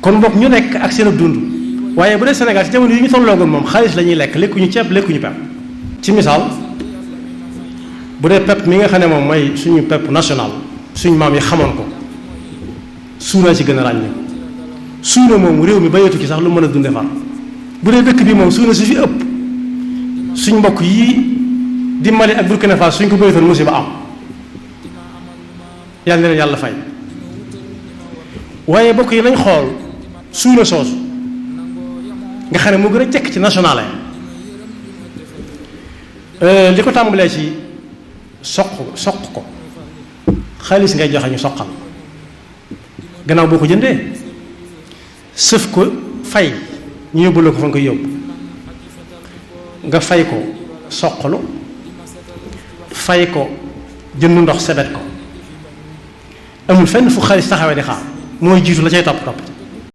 kon bokk ñu nekk ak seen dund waaye bu dee Sénégal ci jamono yi ñu tolloogoon moom xaalis la ñuy lekk lekkuñu ceeb lekkuñu pepp. ci misaal bu dee pepp mi nga xam ne moom mooy suñu pepp national suñu maam yi xamoon ko suuna ci gën a ràññee suuna moom réew mi bayeetu ci sax lu mën a dunde far bu dee dëkk bi moom suuna si fi ëpp suñ mbokk yii di Mali ak Burkina Faso suñ ko bayetoon musiba am yàlla na leen yàlla fay waaye bokk yi nañ xool suuna soosu nga xam ne moo gën a jekk ci national li ko tàmbalee ci soq ko xaalis ngay joxe ñu soqal gannaaw boo ko jëndee sëf ko fay ñu yóbbu la ko fa nga koy yóbbu nga fay ko soqalu fay ko jënd ndox sebet ko amul fenn fu xaalis taxawee di xaar mooy jiitu la cay topp